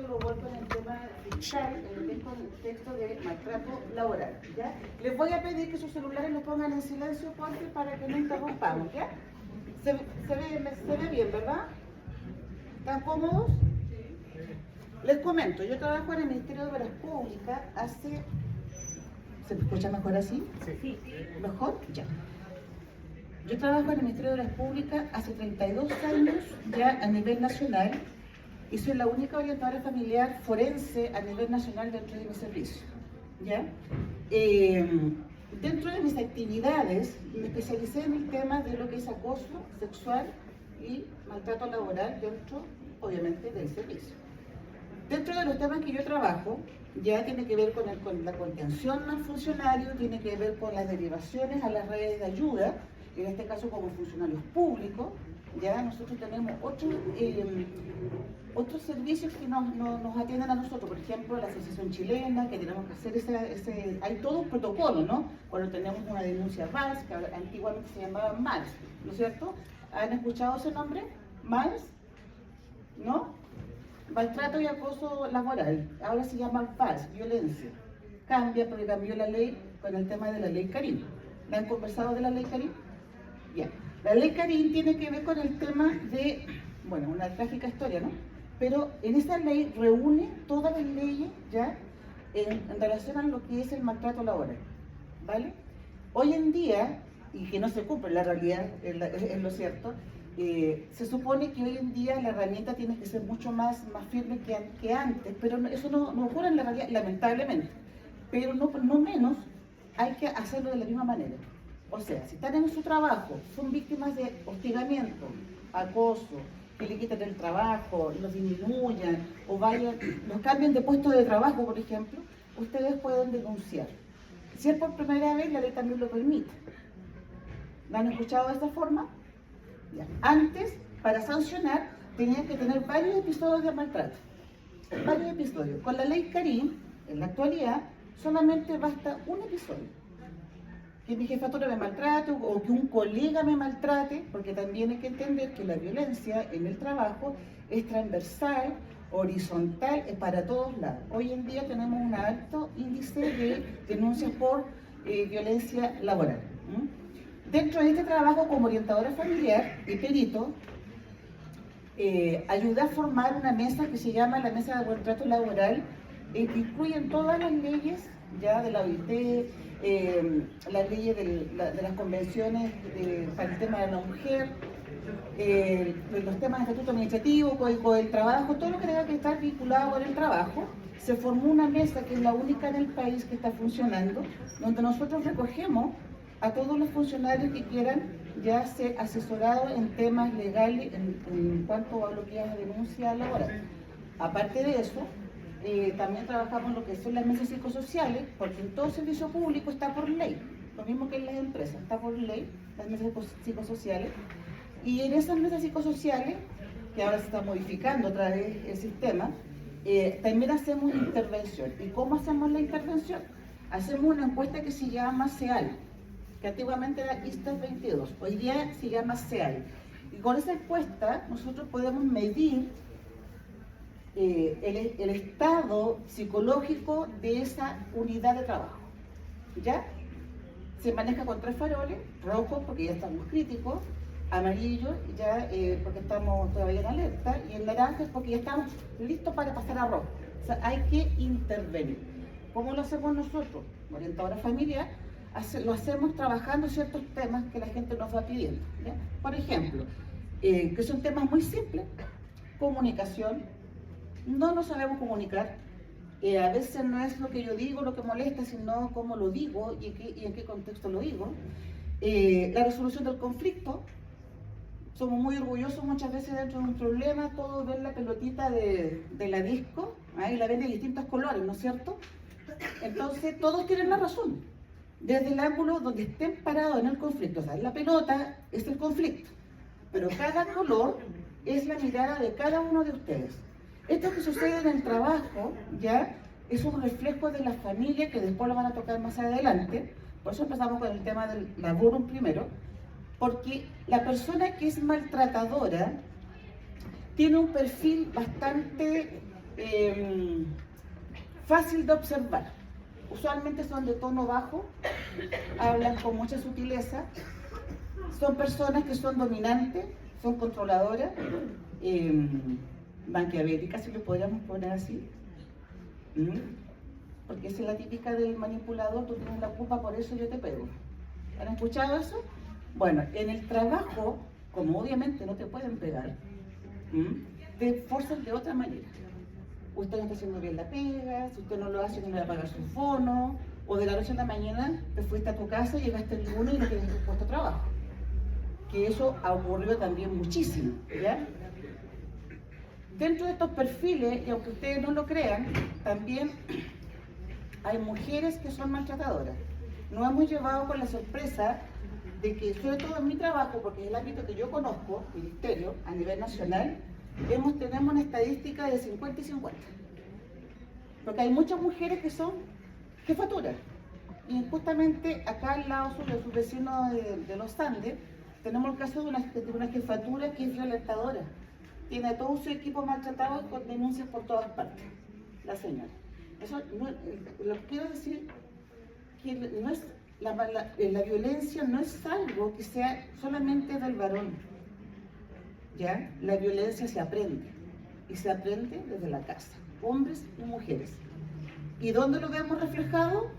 yo lo vuelvo en el tema fiscal, en el contexto de maltrato laboral, ¿ya? Les voy a pedir que sus celulares los pongan en silencio, porfi, para que no interrumpamos, ¿ya? Se ve bien, ¿verdad? ¿Están cómodos? Les comento, yo trabajo en el Ministerio de Obras Públicas hace... ¿Se me escucha mejor así? Sí. ¿Mejor? Ya. Yo trabajo en el Ministerio de Obras Públicas hace 32 años ya a nivel nacional y soy la única orientadora familiar forense a nivel nacional dentro de mi servicio, ¿ya? Dentro de mis actividades me especialicé en el tema de lo que es acoso sexual y maltrato laboral dentro, obviamente, del servicio. Dentro de los temas que yo trabajo, ya tiene que ver con la contención al funcionario, tiene que ver con las derivaciones a las redes de ayuda, en este caso como funcionarios públicos. Ya nosotros tenemos otros servicios que nos atienden a nosotros, por ejemplo la Asociación Chilena, que tenemos que hacer hay todo un protocolo, ¿no? Cuando tenemos una denuncia VALS, que antiguamente se llamaba MALS, ¿no es cierto? ¿Han escuchado ese nombre? ¿MALS? ¿No? Maltrato y acoso laboral, ahora se llama VALS, violencia. Cambia porque cambió la ley con el tema de la ley Karim. ¿La han conversado de la ley Karim? Ya. La ley Karim tiene que ver con el tema de, bueno, una trágica historia, ¿no? Pero en esa ley reúne todas las leyes ya en relación a lo que es el maltrato laboral, ¿vale? Hoy en día, y que no se cumple la realidad, es lo cierto, se supone que hoy en día la herramienta tiene que ser mucho más firme que antes, pero eso no ocurre en la realidad, lamentablemente. Pero no menos hay que hacerlo de la misma manera. O sea, si están en su trabajo, son víctimas de hostigamiento, acoso, que le quiten el trabajo, los disminuyan o los cambien de puesto de trabajo, por ejemplo, ustedes pueden denunciar. Si es por primera vez, la ley también lo permite. ¿Lo han escuchado de esta forma? Ya. Antes, para sancionar, tenían que tener varios episodios de maltrato. Varios episodios. Con la ley Karim, en la actualidad, solamente basta un episodio. Que mi jefatura me maltrate o que un colega me maltrate, porque también hay que entender que la violencia en el trabajo es transversal, horizontal, es para todos lados. Hoy en día tenemos un alto índice de denuncias por violencia laboral. Dentro de este trabajo como orientadora familiar y perito, ayudé a formar una mesa que se llama la Mesa de Buen Trato Laboral, que incluyen todas las leyes ya de la OIT, las leyes de las convenciones para el tema de la mujer, los temas de estatuto administrativo, código del trabajo, todo lo que tenga que estar vinculado con el trabajo. Se formó una mesa que es la única en el país que está funcionando, donde nosotros recogemos a todos los funcionarios que quieran ya ser asesorados en temas legales en cuanto a lo que es la denuncia laboral. Aparte de eso, también trabajamos en lo que son las mesas psicosociales, porque en todo servicio público está por ley, lo mismo que en las empresas, está por ley las mesas psicosociales. Y en esas mesas psicosociales, que ahora se está modificando otra vez el sistema, también hacemos intervención. ¿Y cómo hacemos la intervención? Hacemos una encuesta que se llama CEAL, que antiguamente era ISTAS 22, hoy día se llama CEAL. Y con esa encuesta nosotros podemos medir el estado psicológico de esa unidad de trabajo. ¿Ya? Se maneja con 3 faroles: rojo porque ya estamos críticos, amarillo ya porque estamos todavía en alerta, y el naranja es porque ya estamos listos para pasar a rojo. O sea, hay que intervenir. ¿Cómo lo hacemos nosotros? Orientadora familiar, lo hacemos trabajando ciertos temas que la gente nos va pidiendo, ¿ya? Por ejemplo, que son temas muy simples: comunicación. No nos sabemos comunicar, a veces no es lo que yo digo lo que molesta, sino cómo lo digo y en qué contexto lo digo. La resolución del conflicto, somos muy orgullosos muchas veces dentro de un problema, todos ven la pelotita de la disco, y la ven de distintos colores, ¿no es cierto? Entonces todos tienen la razón, desde el ángulo donde estén parados en el conflicto. O sea, la pelota es el conflicto, pero cada color es la mirada de cada uno de ustedes. Esto que sucede en el trabajo ya es un reflejo de la familia, que después lo van a tocar más adelante. Por eso empezamos con el tema del laborum primero, porque la persona que es maltratadora tiene un perfil bastante fácil de observar. Usualmente son de tono bajo, hablan con mucha sutileza, son personas que son dominantes, son controladoras, maquiavélicas, si lo podríamos poner así. Porque esa es la típica del manipulador, tú tienes la culpa, por eso yo te pego. ¿Han escuchado eso? Bueno, en el trabajo, como obviamente no te pueden pegar, te forzan de otra manera. Usted no está haciendo bien la pega, si usted no lo hace no le va a pagar su bono, o de la noche a la mañana te fuiste a tu casa, llegaste el lunes y no tienes tu puesto de trabajo. Que eso ha ocurrido también muchísimo, ¿ya? Dentro de estos perfiles, y aunque ustedes no lo crean, también hay mujeres que son maltratadoras. Nos hemos llevado con la sorpresa de que, sobre todo en mi trabajo, porque es el ámbito que yo conozco, ministerio, a nivel nacional, tenemos una estadística de 50 y 50. Porque hay muchas mujeres que son jefaturas. Y justamente acá al lado suyo, sus vecinos de los Andes, tenemos el caso de una jefatura que es violentadora. Tiene a todo su equipo maltratado con denuncias por todas partes, la señora. Eso no, lo que quiero decir que no es, la violencia no es algo que sea solamente del varón. ¿Ya? La violencia se aprende, y se aprende desde la casa, hombres y mujeres. ¿Y dónde lo vemos reflejado?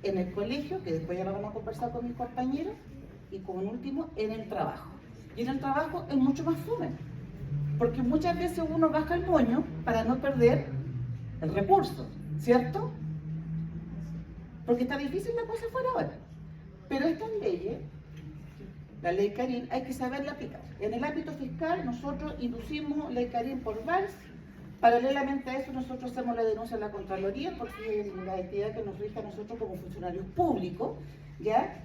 En el colegio, que después ya lo vamos a conversar con mis compañeros, y como último, en el trabajo. Y en el trabajo es mucho más fome, porque muchas veces uno baja el moño para no perder el recurso, ¿cierto? Porque está difícil la cosa fuera ahora. Pero estas leyes, la ley Karin, hay que saberla aplicar. En el ámbito fiscal nosotros inducimos ley Karin por VALS. Paralelamente a eso nosotros hacemos la denuncia a la Contraloría, porque es la entidad que nos rige a nosotros como funcionarios públicos, ¿ya?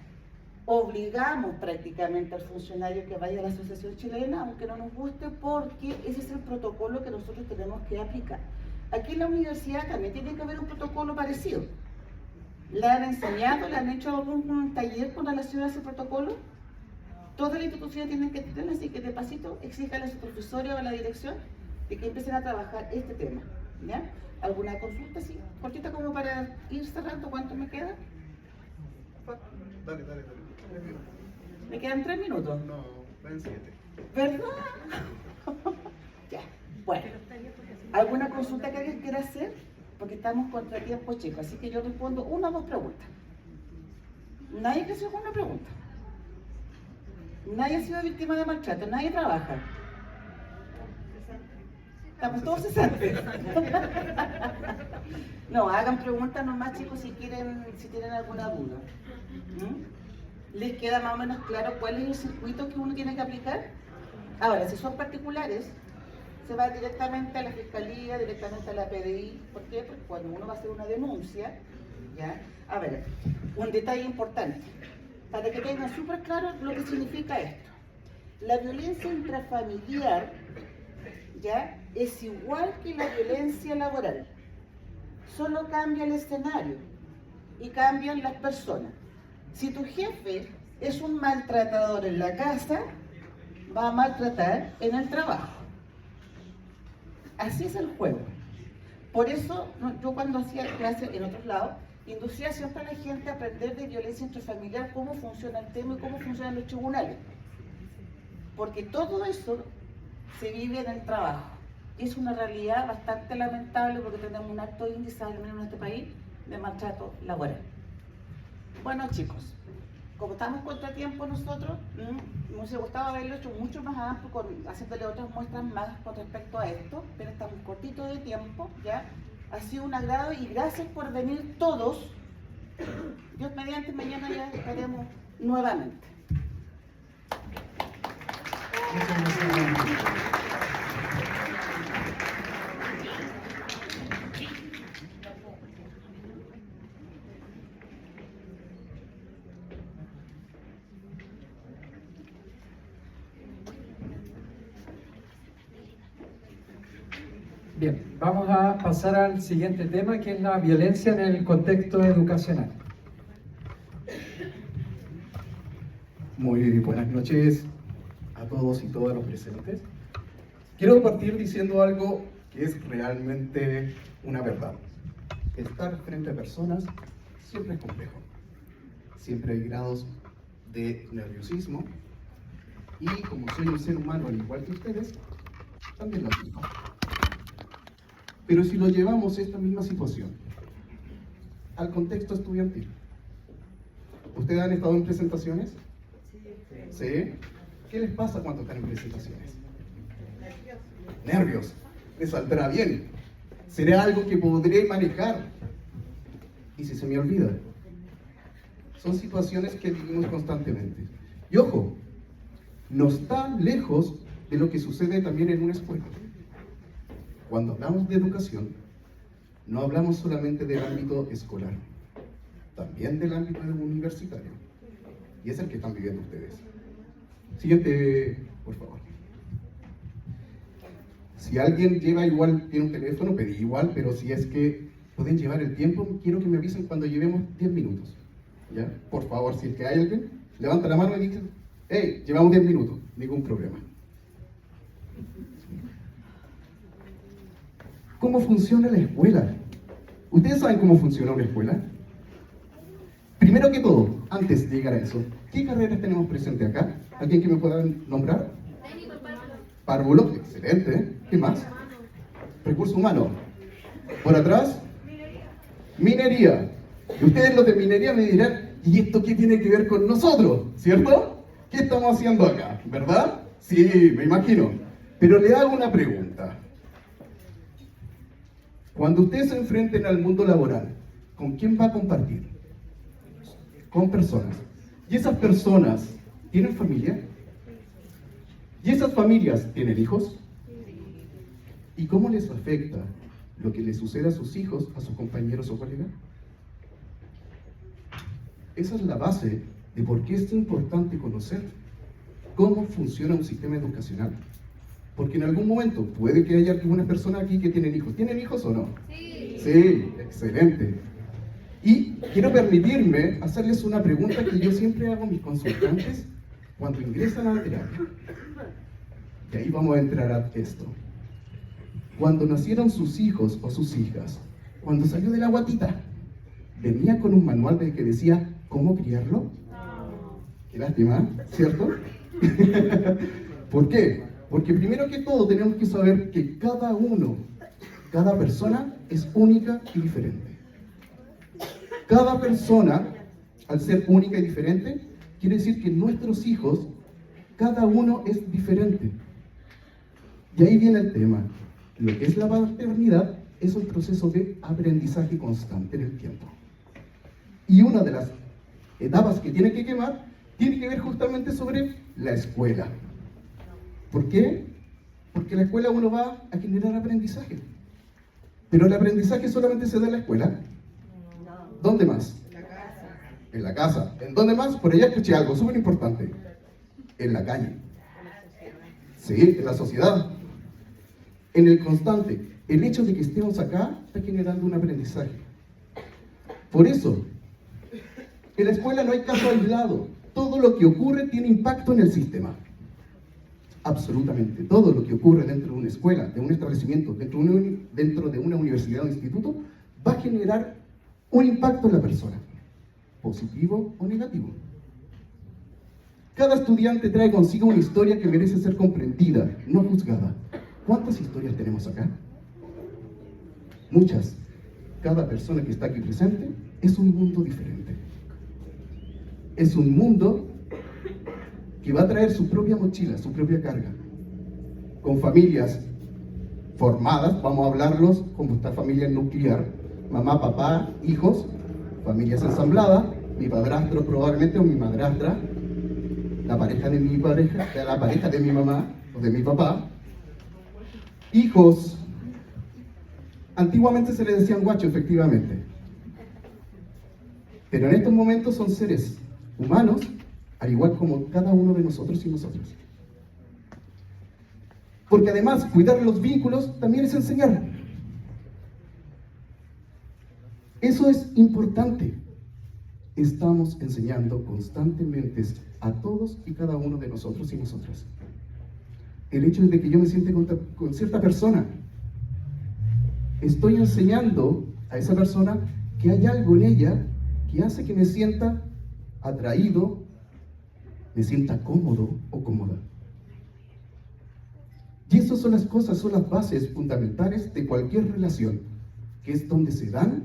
Obligamos prácticamente al funcionario que vaya a la Asociación Chilena, aunque no nos guste, porque ese es el protocolo que nosotros tenemos que aplicar. Aquí en la universidad también tiene que haber un protocolo parecido. ¿Le han enseñado, le han hecho algún taller con relación a ese protocolo? Todas las instituciones tienen que tener, así que de pasito exíjale a su profesora o a la dirección de que empiecen a trabajar este tema, ¿ya? ¿Alguna consulta, sí? Cortita como para ir cerrando, ¿cuánto me queda? Dale. ¿Me quedan 3 minutos? No, ven 7. ¿Verdad? Ya, bueno. ¿Alguna consulta que alguien quiera hacer? Porque estamos contra tiempo, chicos, así que yo respondo 1 o 2 preguntas. Nadie que se haga una pregunta. Nadie ha sido víctima de maltrato, nadie trabaja. Estamos todos cesantes. No, hagan preguntas nomás, chicos, si tienen alguna duda. ¿Les queda más o menos claro cuál es el circuito que uno tiene que aplicar? Ahora, si son particulares, se va directamente a la Fiscalía, directamente a la PDI. ¿Por qué? Porque cuando uno va a hacer una denuncia, ¿ya? A ver, un detalle importante, para que tengan súper claro lo que significa esto. La violencia intrafamiliar, ¿ya? Es igual que la violencia laboral. Solo cambia el escenario y cambian las personas. Si tu jefe es un maltratador en la casa, va a maltratar en el trabajo. Así es el juego. Por eso, yo cuando hacía clases en otros lados, inducía siempre a la gente a aprender de violencia intrafamiliar, cómo funciona el tema y cómo funcionan los tribunales. Porque todo eso se vive en el trabajo. Es una realidad bastante lamentable porque tenemos un alto índice, al menos en este país, de maltrato laboral. Bueno, chicos, como estamos contra tiempo nosotros, me hubiese gustado haberlo hecho mucho más amplio, haciéndole otras muestras más con respecto a esto, pero estamos cortitos de tiempo, ¿ya? Ha sido un agrado y gracias por venir todos. Dios mediante, mañana ya estaremos nuevamente. Bien, vamos a pasar al siguiente tema, que es la violencia en el contexto educacional. Muy buenas noches a todos y todas los presentes. Quiero partir diciendo algo que es realmente una verdad. Estar frente a personas siempre es complejo. Siempre hay grados de nerviosismo y como soy un ser humano al igual que ustedes, también lo tengo. Pero si lo llevamos esta misma situación al contexto estudiantil, ¿ustedes han estado en presentaciones? ¿Sí? ¿Qué les pasa cuando están en presentaciones? Nervios. ¿Me saldrá bien? ¿Será algo que podré manejar? ¿Y si se me olvida? Son situaciones que vivimos constantemente. Y ojo, no está lejos de lo que sucede también en una escuela. Cuando hablamos de educación, no hablamos solamente del ámbito escolar, también del ámbito universitario. Y es el que están viviendo ustedes. Siguiente, por favor. Si alguien lleva igual, tiene un teléfono, pedí igual, pero si es que pueden llevar el tiempo, quiero que me avisen cuando llevemos 10 minutos. ¿Ya? Por favor, si es que hay alguien, levanta la mano y dice, hey, llevamos 10 minutos, ningún problema. ¿Cómo funciona la escuela? ¿Ustedes saben cómo funciona una escuela? Primero que todo, antes de llegar a eso, ¿qué carreras tenemos presentes acá? ¿Alguien que me pueda nombrar? Párvulo, excelente. ¿Eh? ¿Qué más? Recursos humanos. Por atrás, minería. Y ustedes los de minería me dirán, ¿y esto qué tiene que ver con nosotros? ¿Cierto? ¿Qué estamos haciendo acá? ¿Verdad? Sí, me imagino. Pero le hago una pregunta. Cuando ustedes se enfrenten al mundo laboral, ¿con quién va a compartir? Con personas. ¿Y esas personas tienen familia? ¿Y esas familias tienen hijos? ¿Y cómo les afecta lo que les sucede a sus hijos, a sus compañeros o colegas? Esa es la base de por qué es importante conocer cómo funciona un sistema educacional. Porque en algún momento puede que haya algunas personas aquí que tienen hijos. ¿Tienen hijos o no? Sí. Sí, excelente. Y quiero permitirme hacerles una pregunta que yo siempre hago a mis consultantes cuando ingresan a la terapia. Y ahí vamos a entrar a esto. Cuando nacieron sus hijos o sus hijas, cuando salió de la guatita, ¿venía con un manual de que decía cómo criarlo? No. Qué lástima, ¿cierto? ¿Por qué? Porque primero que todo tenemos que saber que cada uno, cada persona es única y diferente. Cada persona, al ser única y diferente, quiere decir que nuestros hijos, cada uno es diferente. Y ahí viene el tema. Lo que es la paternidad es un proceso de aprendizaje constante en el tiempo. Y una de las etapas que tiene que quemar tiene que ver justamente sobre la escuela. ¿Por qué? Porque en la escuela uno va a generar aprendizaje. Pero el aprendizaje solamente se da en la escuela. ¿Dónde más? En la casa. En la casa. ¿En dónde más? Por allá escuché algo súper importante. En la calle. Sí, en la sociedad. En el constante. El hecho de que estemos acá está generando un aprendizaje. Por eso, en la escuela no hay caso aislado. Todo lo que ocurre tiene impacto en el sistema. Absolutamente. Todo lo que ocurre dentro de una escuela, de un establecimiento, dentro de una universidad o instituto, va a generar un impacto en la persona, positivo o negativo. Cada estudiante trae consigo una historia que merece ser comprendida, no juzgada. ¿Cuántas historias tenemos acá? Muchas. Cada persona que está aquí presente es un mundo diferente. Es un mundo que va a traer su propia mochila, su propia carga. Con familias formadas, vamos a hablarlos como esta familia nuclear, mamá, papá, hijos, familias ensambladas, mi padrastro probablemente o mi madrastra, la pareja de mi pareja, la pareja de mi mamá o de mi papá, hijos. Antiguamente se les decían guacho, efectivamente. Pero en estos momentos son seres humanos, al igual como cada uno de nosotros y nosotras. Porque además, cuidar los vínculos también es enseñar. Eso es importante. Estamos enseñando constantemente a todos y cada uno de nosotros y nosotras. El hecho de que yo me siente con cierta persona, estoy enseñando a esa persona que hay algo en ella que hace que me sienta atraído, me sienta cómodo o cómoda. Y esas son las cosas, son las bases fundamentales de cualquier relación, que es donde se dan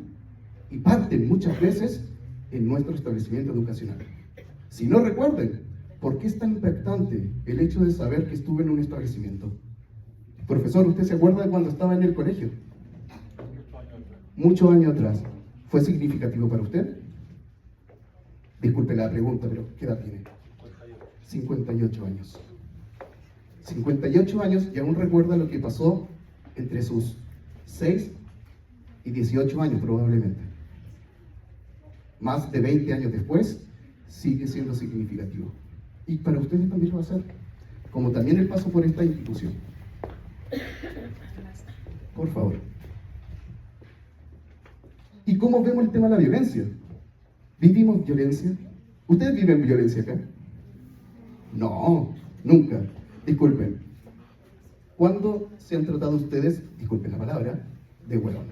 y parten muchas veces en nuestro establecimiento educacional. Si no, recuerden, ¿por qué es tan impactante el hecho de saber que estuve en un establecimiento? Profesor, ¿usted se acuerda de cuando estaba en el colegio? Muchos años atrás. ¿Fue significativo para usted? Disculpe la pregunta, pero ¿qué edad tiene? 58 años. 58 años y aún recuerda lo que pasó entre sus 6 y 18 años probablemente. Más de 20 años después, sigue siendo significativo. Y para ustedes también lo va a ser, como también el paso por esta institución. Por favor. ¿Y cómo vemos el tema de la violencia? ¿Vivimos violencia? ¿Ustedes viven violencia acá? No, nunca. Disculpen. ¿Cuándo se han tratado ustedes, disculpen la palabra, de huevón?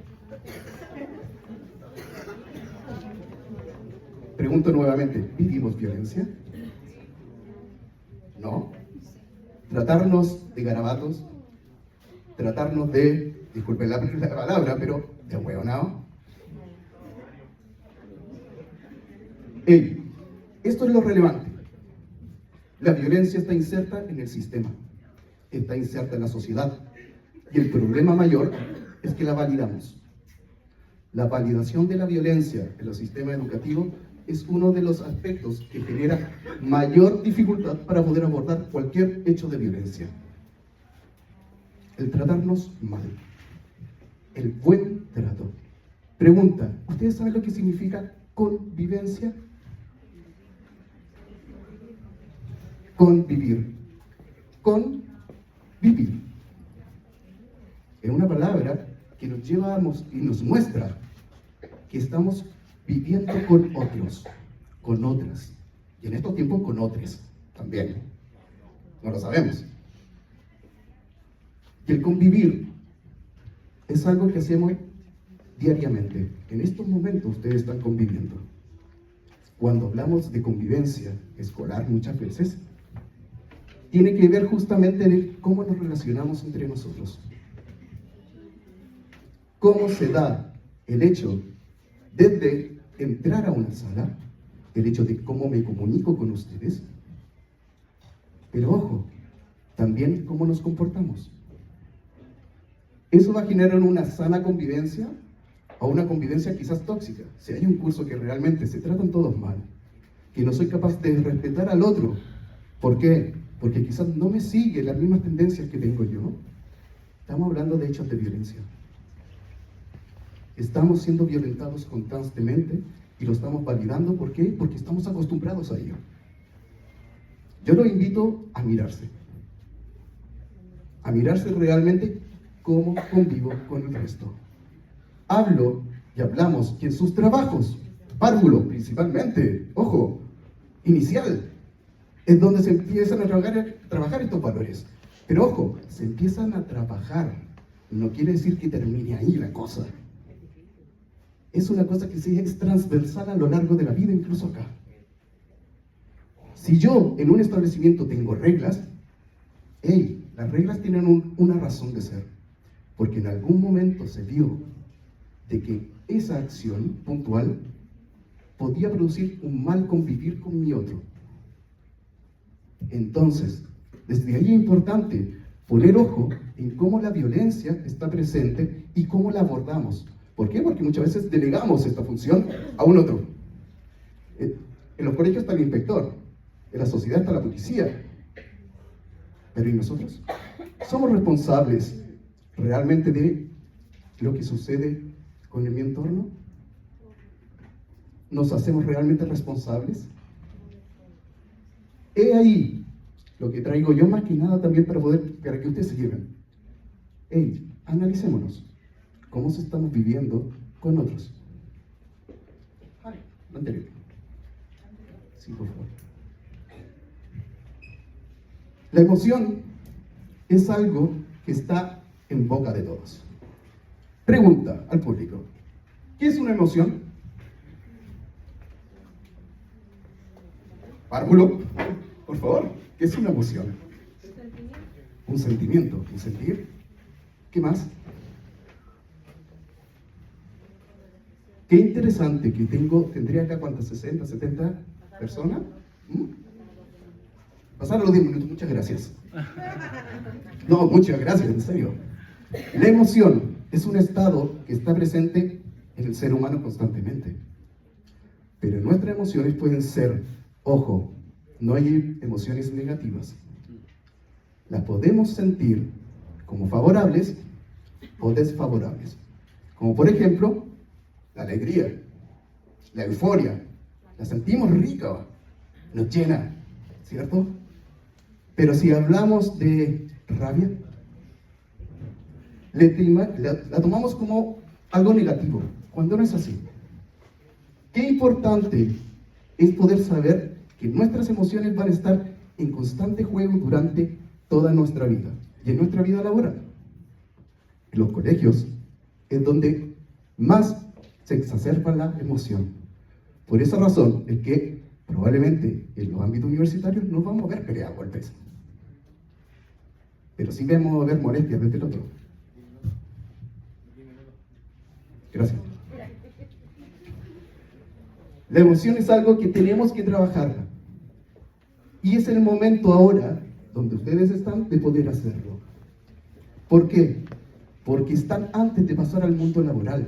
Pregunto nuevamente, ¿vivimos violencia? ¿No? Tratarnos de garabatos, tratarnos de, disculpen la palabra, pero de huevonao. Esto es lo relevante. La violencia está inserta en el sistema, está inserta en la sociedad. Y el problema mayor es que la validamos. La validación de la violencia en el sistema educativo es uno de los aspectos que genera mayor dificultad para poder abordar cualquier hecho de violencia. El tratarnos mal. El buen trato. Pregunta, ¿ustedes saben lo que significa convivencia? Convivir. Convivir. Es una palabra que nos llevamos y nos muestra que estamos viviendo con otros, con otras, y en estos tiempos con otros también. No lo sabemos. Y el convivir es algo que hacemos diariamente. En estos momentos ustedes están conviviendo. Cuando hablamos de convivencia escolar muchas veces, tiene que ver justamente en cómo nos relacionamos entre nosotros. Cómo se da el hecho desde entrar a una sala, el hecho de cómo me comunico con ustedes, pero ojo, también cómo nos comportamos. Eso va a generar una sana convivencia o una convivencia quizás tóxica. Si hay un curso que realmente se tratan todos mal, que no soy capaz de respetar al otro, ¿por qué? Porque quizás no me sigue las mismas tendencias que tengo yo. Estamos hablando de hechos de violencia. Estamos siendo violentados constantemente y lo estamos validando. ¿Por qué? Porque estamos acostumbrados a ello. Yo los invito a mirarse realmente cómo convivo con el resto. Hablo y hablamos que en sus trabajos, párvulo principalmente, ojo, inicial, es donde se empiezan a trabajar estos valores. Pero ojo, se empiezan a trabajar. No quiere decir que termine ahí la cosa. Es una cosa que es transversal a lo largo de la vida, incluso acá. Si yo en un establecimiento tengo reglas, las reglas tienen una razón de ser. Porque en algún momento se vio de que esa acción puntual podía producir un mal convivir con mi otro. Entonces, desde ahí es importante poner ojo en cómo la violencia está presente y cómo la abordamos. ¿Por qué? Porque muchas veces delegamos esta función a un otro. En los colegios está el inspector, en la sociedad está la policía. Pero ¿y nosotros? ¿Somos responsables realmente de lo que sucede con mi entorno? ¿Nos hacemos realmente responsables? He ahí lo que traigo yo más que nada también para que ustedes se lleven. Analicémonos. ¿Cómo se estamos viviendo con otros? Anterior. Sí, por favor. La emoción es algo que está en boca de todos. Pregunta al público. ¿Qué es una emoción? Párvulo, por favor, ¿qué es una emoción? Un sentimiento, un sentir. ¿Qué más? Qué interesante que tendría acá cuántas, 60, 70 personas. Pasaron los 10 minutos, muchas gracias. No, muchas gracias, en serio. La emoción es un estado que está presente en el ser humano constantemente. Pero nuestras emociones pueden ser, ojo, no hay emociones negativas. Las podemos sentir como favorables o desfavorables. Como por ejemplo, la alegría, la euforia. La sentimos rica, nos llena, ¿cierto? Pero si hablamos de rabia, la tomamos como algo negativo, cuando no es así. Qué importante es poder saber que nuestras emociones van a estar en constante juego durante toda nuestra vida y en nuestra vida laboral. En los colegios es donde más se exacerba la emoción. Por esa razón es que probablemente en los ámbitos universitarios no vamos a ver peleas a golpes, pero sí vamos a ver molestias desde el otro. Gracias. La emoción es algo que tenemos que trabajarla. Y es el momento ahora, donde ustedes están, de poder hacerlo. ¿Por qué? Porque están antes de pasar al mundo laboral,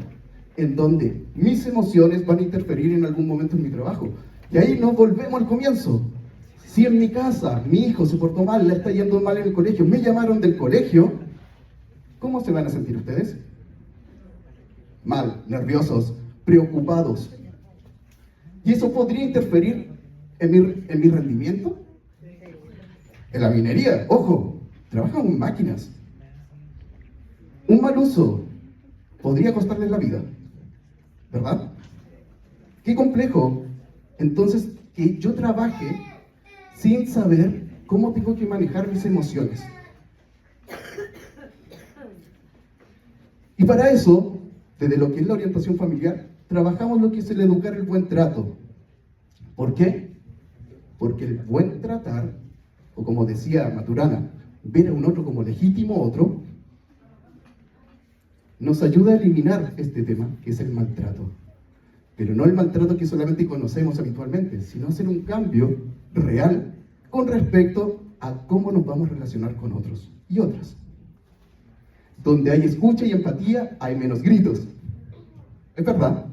en donde mis emociones van a interferir en algún momento en mi trabajo. Y ahí nos volvemos al comienzo. Si en mi casa mi hijo se portó mal, le está yendo mal en el colegio, me llamaron del colegio, ¿cómo se van a sentir ustedes? Mal, nerviosos, preocupados. ¿Y eso podría interferir en mi rendimiento? En la minería, ojo, trabajan con máquinas. Un mal uso podría costarles la vida, ¿verdad? Qué complejo, entonces, que yo trabaje sin saber cómo tengo que manejar mis emociones. Y para eso, desde lo que es la orientación familiar, trabajamos lo que es el educar el buen trato. ¿Por qué? Porque el buen tratar, o como decía Maturana, ver a un otro como legítimo otro, nos ayuda a eliminar este tema, que es el maltrato. Pero no el maltrato que solamente conocemos habitualmente, sino hacer un cambio real con respecto a cómo nos vamos a relacionar con otros y otras. Donde hay escucha y empatía, hay menos gritos. ¿Es verdad?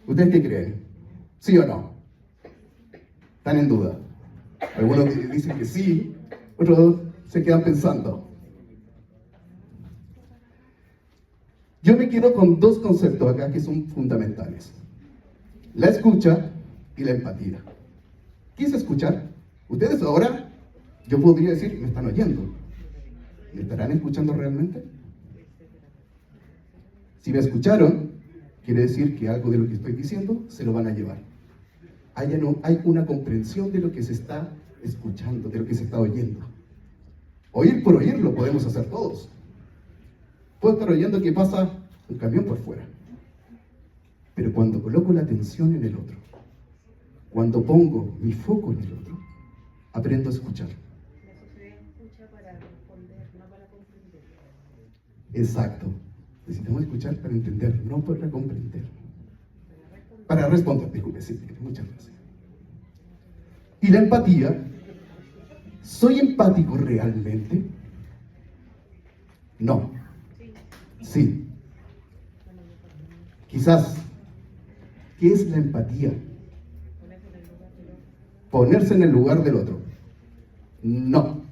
¿Ustedes qué creen? ¿Sí o no? ¿Están en duda? Algunos dicen que sí, otros se quedan pensando. Yo me quedo con dos conceptos acá que son fundamentales. La escucha y la empatía. ¿Qué es escuchar? Ustedes ahora, yo podría decir, me están oyendo. ¿Me estarán escuchando realmente? Si me escucharon, quiere decir que algo de lo que estoy diciendo se lo van a llevar. Hay una comprensión de lo que se está escuchando, de lo que se está oyendo. Oír por oírlo podemos hacer todos. Puedo estar oyendo que pasa un camión por fuera. Pero cuando coloco la atención en el otro, cuando pongo mi foco en el otro, aprendo a escuchar. La sociedad escucha para responder, no para comprender. Exacto. Necesitamos escuchar para entender, no para comprender. Para responder, disculpe, sí, muchas gracias. Y la empatía, ¿soy empático realmente? No. Sí. Quizás. ¿Qué es la empatía? Ponerse en el lugar del otro. No.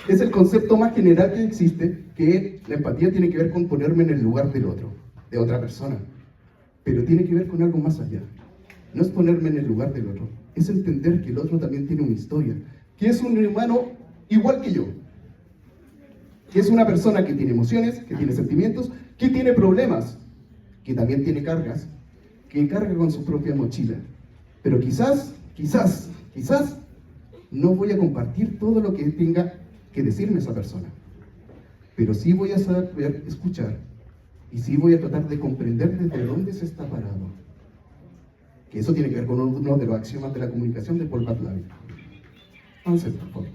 Es el concepto más general que existe, que la empatía tiene que ver con ponerme en el lugar del otro, de otra persona. Pero tiene que ver con algo más allá. No es ponerme en el lugar del otro, es entender que el otro también tiene una historia, que es un humano igual que yo, que es una persona que tiene emociones, que tiene sentimientos, que tiene problemas, que también tiene cargas, que carga con su propia mochila. Pero quizás no voy a compartir todo lo que tenga que decirme esa persona. pero sí voy a saber escuchar y sí voy a tratar de comprender desde dónde se está parado. Que eso tiene que ver con uno de los axiomas de la comunicación de Paul Bartleby. Avance, por favor.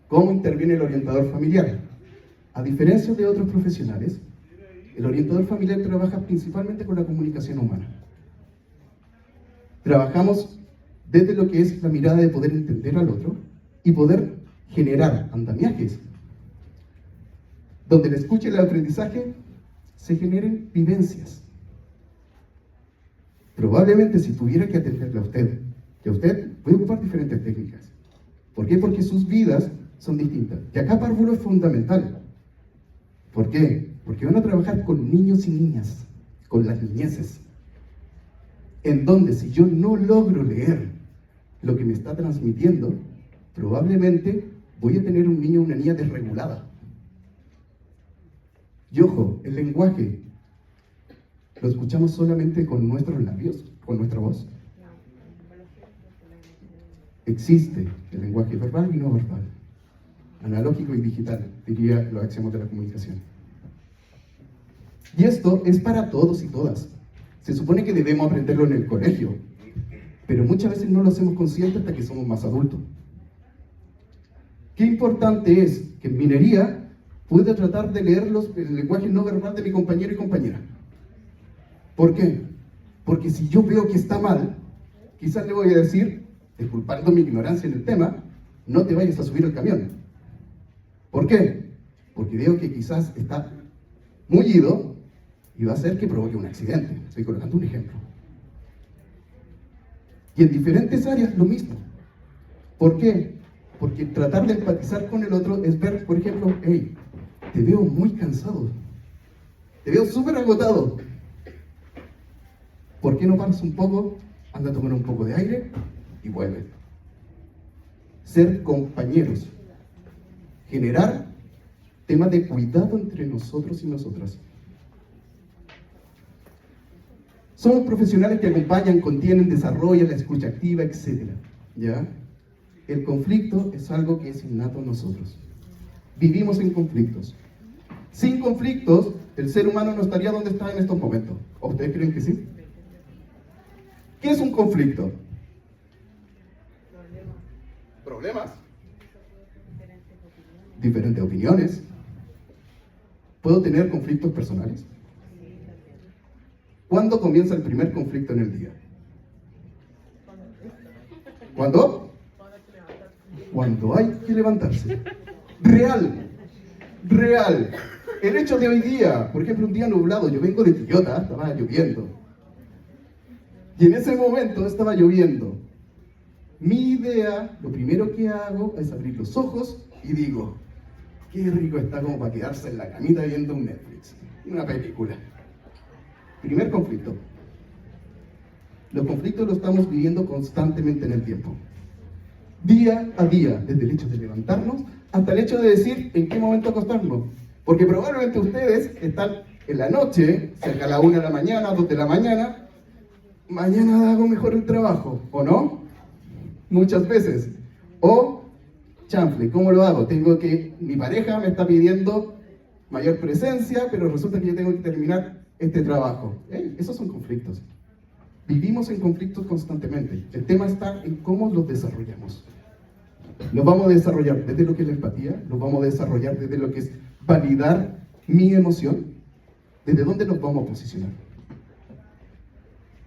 ¿Cómo interviene el orientador familiar? A diferencia de otros profesionales, el orientador familiar trabaja principalmente con la comunicación humana. Trabajamos desde lo que es la mirada de poder entender al otro y poder generar andamiajes donde el escucha y el aprendizaje se generen vivencias. Probablemente si tuviera que atenderle a usted, y a usted voy a ocupar diferentes técnicas. ¿Por qué? Porque sus vidas son distintas. Y acá párvulo es fundamental. ¿Por qué? Porque van a trabajar con niños y niñas, con las niñeces, en donde si yo no logro leer lo que me está transmitiendo, probablemente voy a tener un niño o una niña desregulada. Y ojo, el lenguaje lo escuchamos solamente con nuestros labios, con nuestra voz. Existe el lenguaje verbal y no verbal, analógico y digital, diría los axiomas de la comunicación. Y esto es para todos y todas. Se supone que debemos aprenderlo en el colegio, pero muchas veces no lo hacemos consciente hasta que somos más adultos. Qué importante es que en minería pueda tratar de leer el lenguaje no verbal de mi compañero y compañera. ¿Por qué? Porque si yo veo que está mal, quizás le voy a decir, disculpando mi ignorancia en el tema, no te vayas a subir al camión. ¿Por qué? Porque veo que quizás está mullido y va a hacer que provoque un accidente. Estoy colocando un ejemplo. Y en diferentes áreas lo mismo. ¿Por qué? Porque tratar de empatizar con el otro es ver, por ejemplo, hey, te veo muy cansado, te veo súper agotado. ¿Por qué no paras un poco, anda a tomar un poco de aire y vuelve? Ser compañeros. Generar temas de cuidado entre nosotros y nosotras. Somos profesionales que acompañan, contienen, desarrollan la escucha activa, etc. ¿Ya? El conflicto es algo que es innato en nosotros. Vivimos en conflictos. Sin conflictos, el ser humano no estaría donde está en estos momentos. ¿O ustedes creen que sí? ¿Qué es un conflicto? Problemas. Diferentes opiniones. ¿Puedo tener conflictos personales? ¿Cuándo comienza el primer conflicto en el día? ¿Cuándo? Cuando hay que levantarse. Real. Real. El hecho de hoy día, por ejemplo, un día nublado, yo vengo de Quillota, estaba lloviendo. Y en ese momento estaba lloviendo. Mi idea, lo primero que hago es abrir los ojos y digo, qué rico está como para quedarse en la camita viendo un Netflix, una película. Primer conflicto. Los conflictos los estamos viviendo constantemente en el tiempo. Día a día, desde el hecho de levantarnos hasta el hecho de decir en qué momento acostarnos. Porque probablemente ustedes están en la noche, cerca a la 1 de la mañana, 2 de la mañana, mañana hago mejor el trabajo, ¿o no? Muchas veces. O, chanfle, ¿cómo lo hago? Mi pareja me está pidiendo mayor presencia, pero resulta que yo tengo que terminar este trabajo. Esos son conflictos. Vivimos en conflictos constantemente. El tema está en cómo los desarrollamos. Los vamos a desarrollar desde lo que es la empatía, los vamos a desarrollar desde lo que es validar mi emoción, desde dónde nos vamos a posicionar.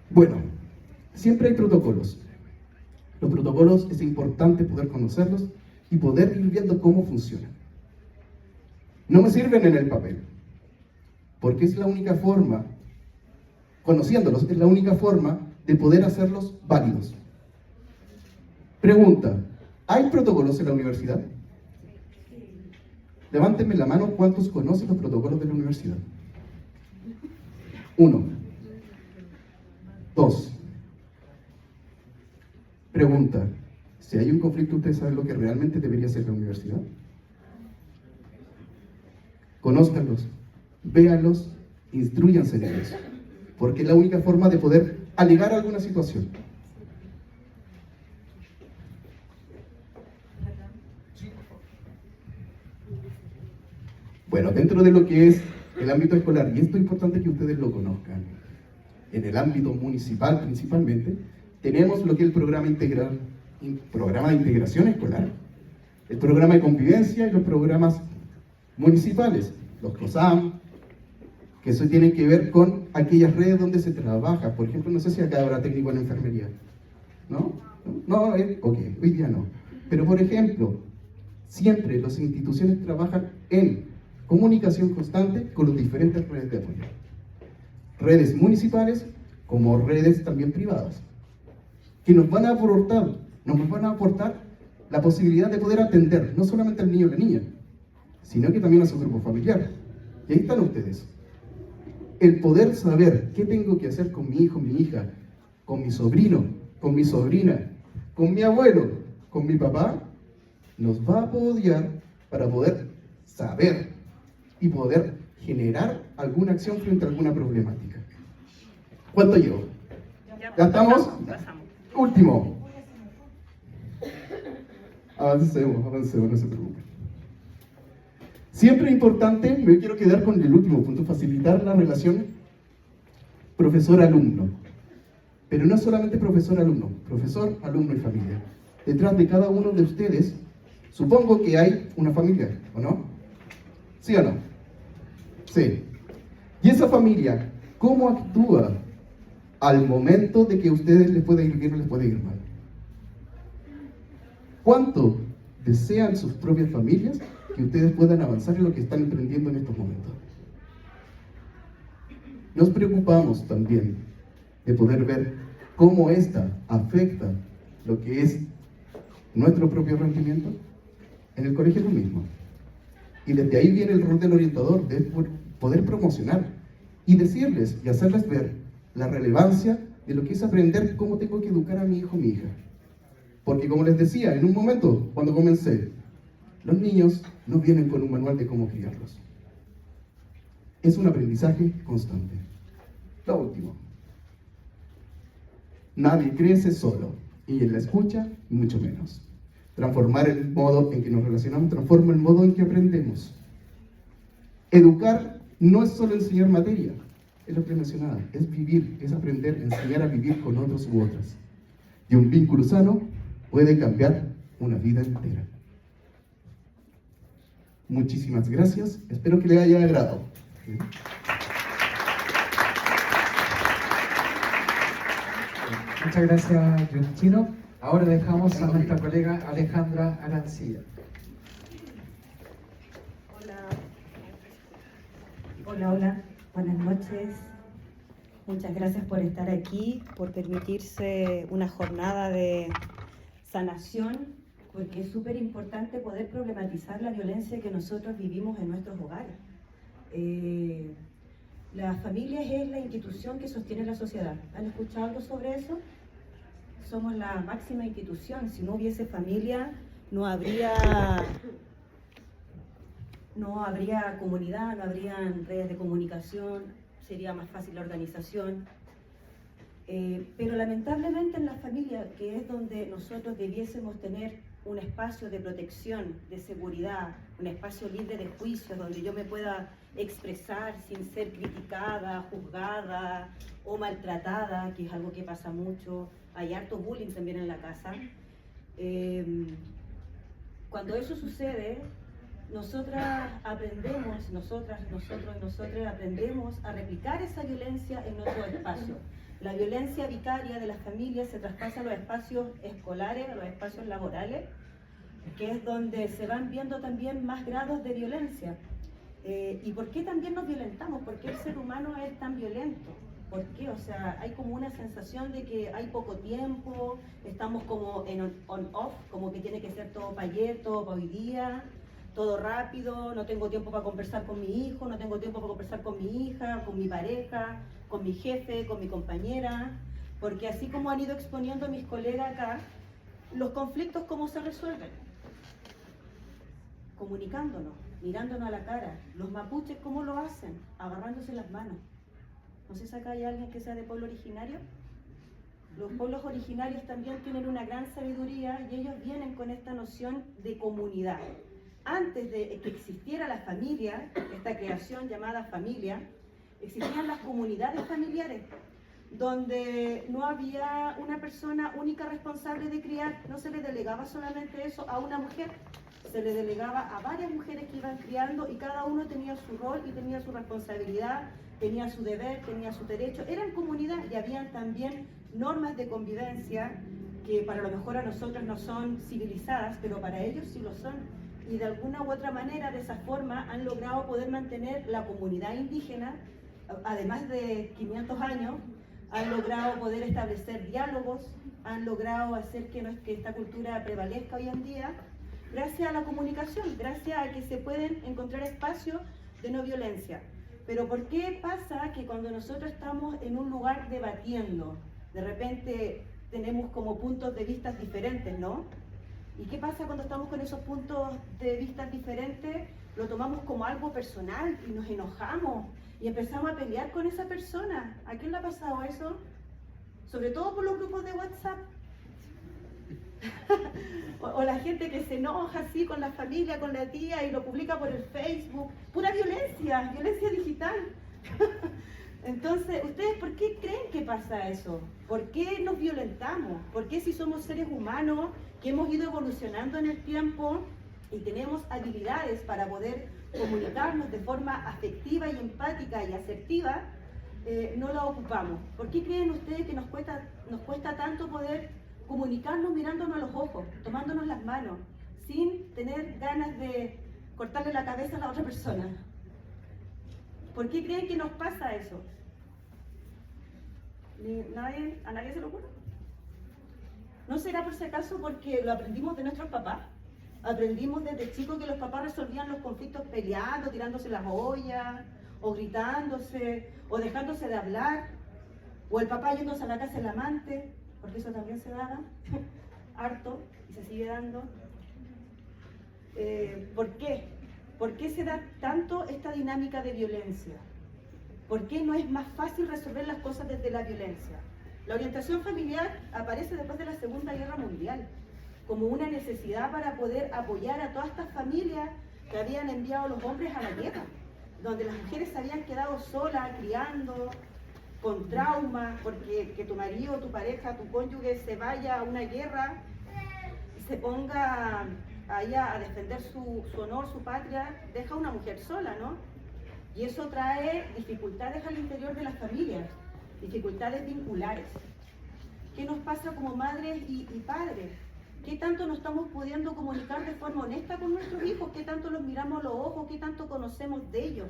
Bueno, siempre hay protocolos. Los protocolos es importante poder conocerlos y poder ir viendo cómo funcionan. No me sirven en el papel, porque es la única forma, conociéndolos, es la única forma de poder hacerlos válidos. Pregunta, ¿hay protocolos en la universidad? Levántenme la mano, ¿cuántos conocen los protocolos de la universidad? 1. 2. Pregunta, si hay un conflicto, ¿ustedes saben lo que realmente debería hacer la universidad? Conózcanlos, véanlos, instrúyanse en ellos, porque es la única forma de poder alegar alguna situación. Sí, por favor. Bueno, dentro de lo que es el ámbito escolar, y esto es importante que ustedes lo conozcan, en el ámbito municipal principalmente, tenemos lo que es el programa integral, programa de integración escolar, el programa de convivencia y los programas municipales, los COSAM, que eso tiene que ver con aquellas redes donde se trabaja. Por ejemplo, no sé si acá habrá técnico en enfermería. ¿No? No, ok, hoy día no. Pero por ejemplo, siempre las instituciones trabajan en comunicación constante con las diferentes redes de apoyo. Redes municipales como redes también privadas, que nos van a aportar la posibilidad de poder atender no solamente al niño o la niña, sino que también a su grupo familiar. Y ahí están ustedes. El poder saber qué tengo que hacer con mi hijo, mi hija, con mi sobrino, con mi sobrina, con mi abuelo, con mi papá, nos va a apoyar para poder saber y poder generar alguna acción frente a alguna problemática. ¿Cuánto llevo? ¿Ya estamos? Pasamos. Último. Avancemos, no se preocupen. Siempre es importante, me quiero quedar con el último punto, facilitar la relación profesor-alumno. Pero no solamente profesor-alumno, profesor, alumno y familia. Detrás de cada uno de ustedes, supongo que hay una familia, ¿o no? ¿Sí o no? Sí. Y esa familia, ¿cómo actúa al momento de que a ustedes les puede ir bien o les puede ir mal? ¿Cuánto desean sus propias familias que ustedes puedan avanzar en lo que están emprendiendo en estos momentos? Nos preocupamos también de poder ver cómo esta afecta lo que es nuestro propio rendimiento en el colegio mismo. Y desde ahí viene el rol del orientador, de poder promocionar y decirles y hacerles ver la relevancia de lo que es aprender cómo tengo que educar a mi hijo o mi hija. Porque como les decía, en un momento, cuando comencé, los niños no vienen con un manual de cómo criarlos. Es un aprendizaje constante. Lo último. Nadie crece solo, y en la escucha, mucho menos. Transformar el modo en que nos relacionamos transforma el modo en que aprendemos. Educar no es solo enseñar materia, es lo que mencionaba, es vivir, es aprender, enseñar a vivir con otros u otras. Y un vínculo sano puede cambiar una vida entera. Muchísimas gracias, espero que les haya agradado. Muchas gracias, Justino. Ahora dejamos a nuestra colega Alejandra Arancilla. Hola, buenas noches. Muchas gracias por estar aquí, por permitirse una jornada de sanación, porque es súper importante poder problematizar la violencia que nosotros vivimos en nuestros hogares. La familia es la institución que sostiene la sociedad. ¿Han escuchado algo sobre eso? Somos la máxima institución. Si no hubiese familia, no habría comunidad, no habrían redes de comunicación, sería más fácil la organización. Pero lamentablemente en la familia, que es donde nosotros debiésemos tener un espacio de protección, de seguridad, un espacio libre de juicios, donde yo me pueda expresar sin ser criticada, juzgada o maltratada, que es algo que pasa mucho. Hay harto bullying también en la casa. Cuando eso sucede, nosotras aprendemos, nosotros aprendemos a replicar esa violencia en nuestro espacio. La violencia vicaria de las familias se traspasa a los espacios escolares, a los espacios laborales, que es donde se van viendo también más grados de violencia. ¿Y por qué también nos violentamos? ¿Por qué el ser humano es tan violento? ¿Por qué? O sea, hay como una sensación de que hay poco tiempo, estamos como en on-off, como que tiene que ser todo para ayer, todo para hoy día, todo rápido, no tengo tiempo para conversar con mi hijo, no tengo tiempo para conversar con mi hija, con mi pareja, con mi jefe, con mi compañera, porque así como han ido exponiendo mis colegas acá, los conflictos ¿cómo se resuelven? Comunicándonos, mirándonos a la cara. Los mapuches ¿cómo lo hacen? Agarrándose las manos. No sé si acá hay alguien que sea de pueblo originario. Los pueblos originarios también tienen una gran sabiduría y ellos vienen con esta noción de comunidad. antes de que existiera la familia, esta creación llamada familia, existían las comunidades familiares, donde no había una persona única responsable de criar, no se le delegaba solamente eso a una mujer, se le delegaba a varias mujeres que iban criando y cada uno tenía su rol y tenía su responsabilidad, tenía su deber, tenía su derecho. Eran comunidad y habían también normas de convivencia que para lo mejor a nosotros no son civilizadas, pero para ellos sí lo son. Y de alguna u otra manera, de esa forma, han logrado poder mantener la comunidad indígena, además de 500 años, han logrado poder establecer diálogos, han logrado hacer que esta cultura prevalezca hoy en día, gracias a la comunicación, gracias a que se pueden encontrar espacios de no violencia. Pero ¿por qué pasa que cuando nosotros estamos en un lugar debatiendo, de repente tenemos como puntos de vista diferentes, ¿no? ¿Y qué pasa cuando estamos con esos puntos de vista diferentes? Lo tomamos como algo personal y nos enojamos y empezamos a pelear con esa persona. ¿A quién le ha pasado eso? Sobre todo por los grupos de WhatsApp. o la gente que se enoja así con la familia, con la tía y lo publica por el Facebook. Pura violencia, violencia digital. Entonces, ¿ustedes por qué creen que pasa eso? ¿Por qué nos violentamos? ¿Por qué si somos seres humanos que hemos ido evolucionando en el tiempo y tenemos habilidades para poder comunicarnos de forma afectiva y empática y asertiva, no la ocupamos? ¿Por qué creen ustedes que nos cuesta tanto poder comunicarnos mirándonos a los ojos, tomándonos las manos, sin tener ganas de cortarle la cabeza a la otra persona? ¿Por qué creen que nos pasa eso? ¿A nadie se lo ocurre? ¿No será por si acaso porque lo aprendimos de nuestros papás? Aprendimos desde chicos que los papás resolvían los conflictos peleando, tirándose las ollas, o gritándose, o dejándose de hablar, o el papá yéndose a la casa del amante, porque eso también se daba, harto, y se sigue dando. ¿Por qué? ¿Por qué se da tanto esta dinámica de violencia? ¿Por qué no es más fácil resolver las cosas desde la violencia? La orientación familiar aparece después de la Segunda Guerra Mundial como una necesidad para poder apoyar a todas estas familias que habían enviado los hombres a la guerra, donde las mujeres se habían quedado solas, criando, con trauma, porque que tu marido, tu pareja, tu cónyuge se vaya a una guerra y se ponga ahí a defender su honor, su patria, deja a una mujer sola, ¿no? Y eso trae dificultades al interior de las familias, dificultades vinculares. ¿Qué nos pasa como madres y padres? ¿Qué tanto nos estamos pudiendo comunicar de forma honesta con nuestros hijos? ¿Qué tanto los miramos a los ojos? ¿Qué tanto conocemos de ellos?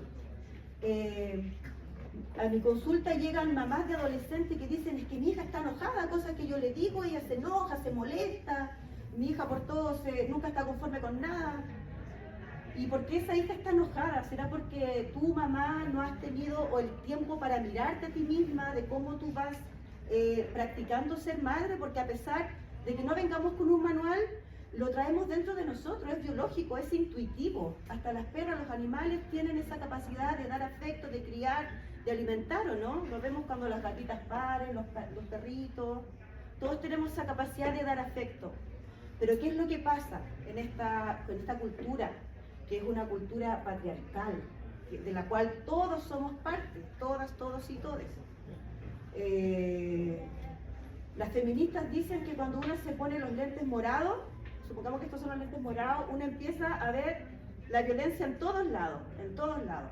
A mi consulta llegan mamás de adolescentes que dicen, es que mi hija está enojada, cosas que yo le digo, ella se enoja, se molesta, mi hija por todo nunca está conforme con nada. ¿Y por qué esa hija está enojada? ¿Será porque tú, mamá, no has tenido el tiempo para mirarte a ti misma, de cómo tú vas practicando ser madre? Porque a pesar de que no vengamos con un manual, lo traemos dentro de nosotros, es biológico, es intuitivo. Hasta las perras, los animales tienen esa capacidad de dar afecto, de criar, de alimentar, ¿o no? Lo vemos cuando las gatitas paren, los perritos, todos tenemos esa capacidad de dar afecto. Pero ¿qué es lo que pasa en esta cultura, que es una cultura patriarcal, de la cual todos somos parte, todas, todos y todes? Las feministas dicen que cuando uno se pone los lentes morados, supongamos que estos son los lentes morados, uno empieza a ver la violencia en todos lados, en todos lados.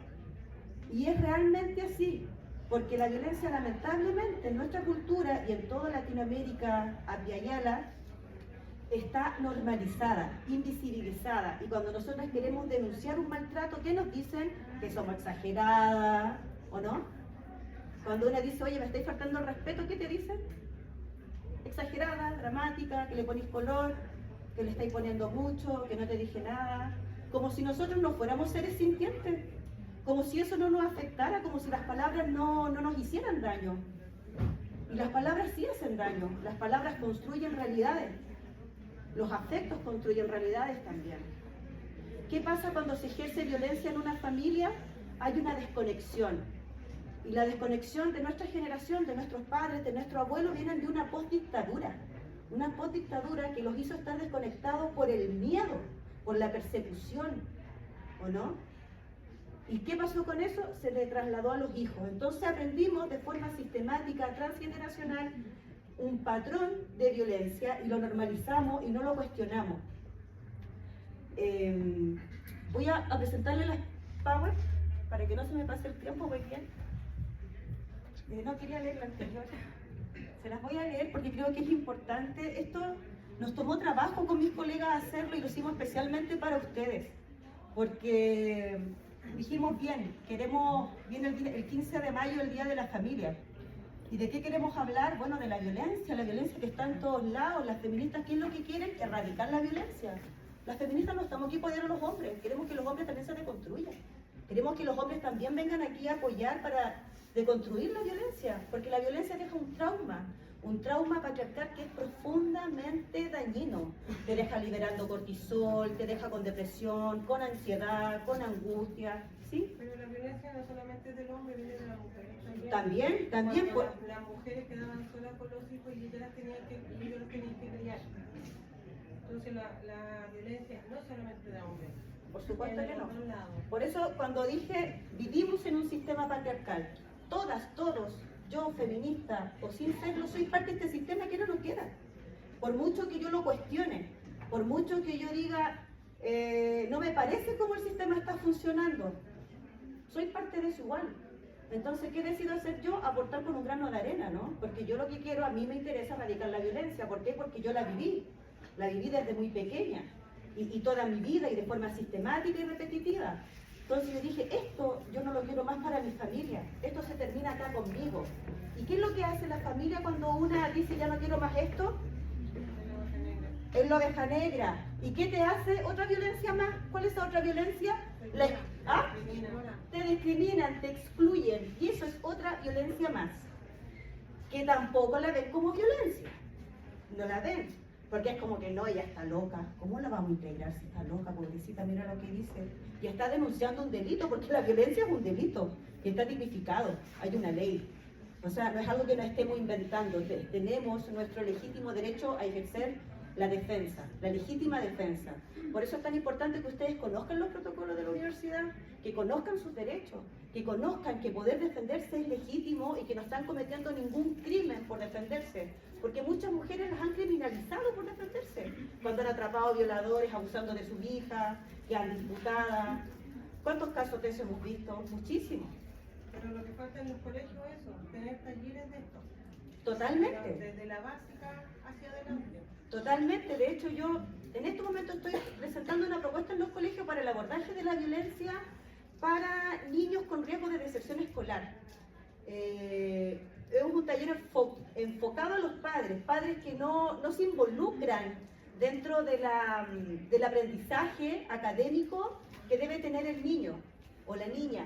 Y es realmente así, porque la violencia lamentablemente en nuestra cultura y en toda Latinoamérica apiayala está normalizada, invisibilizada. Y cuando nosotros queremos denunciar un maltrato, ¿qué nos dicen? Que somos exageradas, ¿o no? Cuando una dice, oye, me estáis faltando el respeto, ¿qué te dicen? Exagerada, dramática, que le ponéis color, que le estáis poniendo mucho, que no te dije nada. Como si nosotros no fuéramos seres sintientes, como si eso no nos afectara, como si las palabras no nos hicieran daño. Y las palabras sí hacen daño, las palabras construyen realidades. Los afectos construyen realidades también. ¿Qué pasa cuando se ejerce violencia en una familia? Hay una desconexión. Y la desconexión de nuestra generación, de nuestros padres, de nuestros abuelos, vienen de una postdictadura. Una postdictadura que los hizo estar desconectados por el miedo. por la persecución, ¿o no? ¿Y qué pasó con eso? Se le trasladó a los hijos. Entonces aprendimos de forma sistemática, transgeneracional, un patrón de violencia y lo normalizamos y no lo cuestionamos. Voy a presentarle las Power para que no se me pase el tiempo muy bien. No quería leer la anterior. Se las voy a leer porque creo que es importante. Esto nos tomó trabajo con mis colegas hacerlo y lo hicimos especialmente para ustedes. Porque dijimos bien, viene el 15 de mayo, el Día de la Familia. ¿Y de qué queremos hablar? Bueno, de la violencia que está en todos lados. Las feministas, ¿qué es lo que quieren? Erradicar la violencia. Las feministas no estamos aquí para apoyar a los hombres, queremos que los hombres también se deconstruyan. Queremos que los hombres también vengan aquí a apoyar para deconstruir la violencia, porque la violencia deja un trauma patriarcal que es profundamente dañino. Te deja liberando cortisol, te deja con depresión, con ansiedad, con angustia, ¿sí? Pero la violencia no solamente del hombre, viene de la mujer También. Las mujeres quedaban solas con los hijos y ellos los tenían que criar. Entonces la violencia no solamente de hombres. Por supuesto que no. Por eso cuando dije, vivimos en un sistema patriarcal, todas, todos, yo feminista o sin serlo, soy parte de este sistema que no nos queda. Por mucho que yo lo cuestione, por mucho que yo diga, no me parece cómo el sistema está funcionando, soy parte de eso igual. Entonces, ¿qué decido hacer yo? Aportar con un grano de arena, ¿no? Porque yo lo que quiero, a mí me interesa erradicar la violencia. ¿Por qué? Porque yo la viví desde muy pequeña y toda mi vida y de forma sistemática y repetitiva. Entonces yo dije, esto yo no lo quiero más para mi familia, esto se termina acá conmigo. ¿Y qué es lo que hace la familia cuando una dice ya no quiero más esto? Es la oveja negra. ¿Y qué te hace? Otra violencia más. ¿Cuál es la otra violencia? Te discriminan, te excluyen y eso es otra violencia más. Que tampoco la ven como violencia. No la ven. Porque es como que no, ella está loca. ¿Cómo la vamos a integrar si está loca? Pobrecita, mira lo que dice. Y está denunciando un delito, porque la violencia es un delito. Y está tipificado. Hay una ley. O sea, no es algo que nos estemos inventando. Tenemos nuestro legítimo derecho a ejercer la defensa, la legítima defensa. Por eso es tan importante que ustedes conozcan los protocolos de la universidad, que conozcan sus derechos, que conozcan que poder defenderse es legítimo y que no están cometiendo ningún crimen por defenderse. Porque muchas mujeres las han criminalizado por defenderse. Cuando han atrapado violadores abusando de sus hijas, que han disputadas. ¿Cuántos casos de eso hemos visto? Muchísimos. Pero lo que falta en los colegios es eso, tener talleres de esto. Totalmente. Desde la básica hacia adelante. Totalmente. De hecho, yo en este momento estoy presentando una propuesta en los colegios para el abordaje de la violencia para niños con riesgo de deserción escolar. Es un taller enfocado a los padres que no se involucran dentro del aprendizaje académico que debe tener el niño o la niña.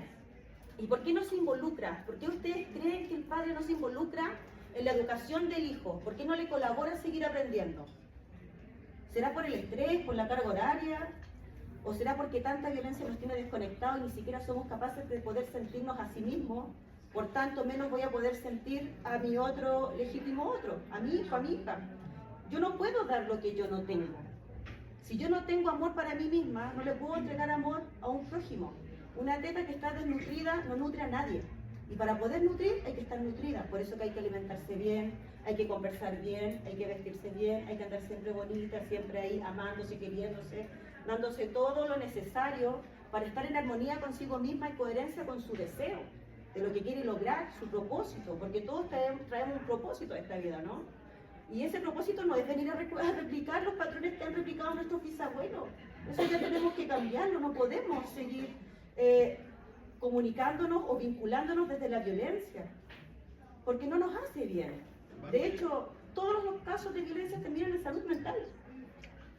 ¿Y por qué no se involucra? ¿Por qué ustedes creen que el padre no se involucra en la educación del hijo? ¿Por qué no le colabora a seguir aprendiendo? ¿Será por el estrés, por la carga horaria? ¿O será porque tanta violencia nos tiene desconectados y ni siquiera somos capaces de poder sentirnos a sí mismos? Por tanto, menos voy a poder sentir a mi otro legítimo otro, a mi hijo, a mi hija. Yo no puedo dar lo que yo no tengo. Si yo no tengo amor para mí misma, no le puedo entregar amor a un prójimo. Una teta que está desnutrida no nutre a nadie. Y para poder nutrir hay que estar nutrida. Por eso que hay que alimentarse bien, hay que conversar bien, hay que vestirse bien, hay que andar siempre bonita, siempre ahí amándose, queriéndose, dándose todo lo necesario para estar en armonía consigo misma y coherencia con su deseo, de lo que quiere lograr, su propósito, porque todos traemos un propósito a esta vida, ¿no? Y ese propósito no es venir a replicar los patrones que han replicado nuestros bisabuelos. Eso ya tenemos que cambiarlo, no podemos seguir comunicándonos o vinculándonos desde la violencia, porque no nos hace bien. De hecho, todos los casos de violencia terminan en salud mental.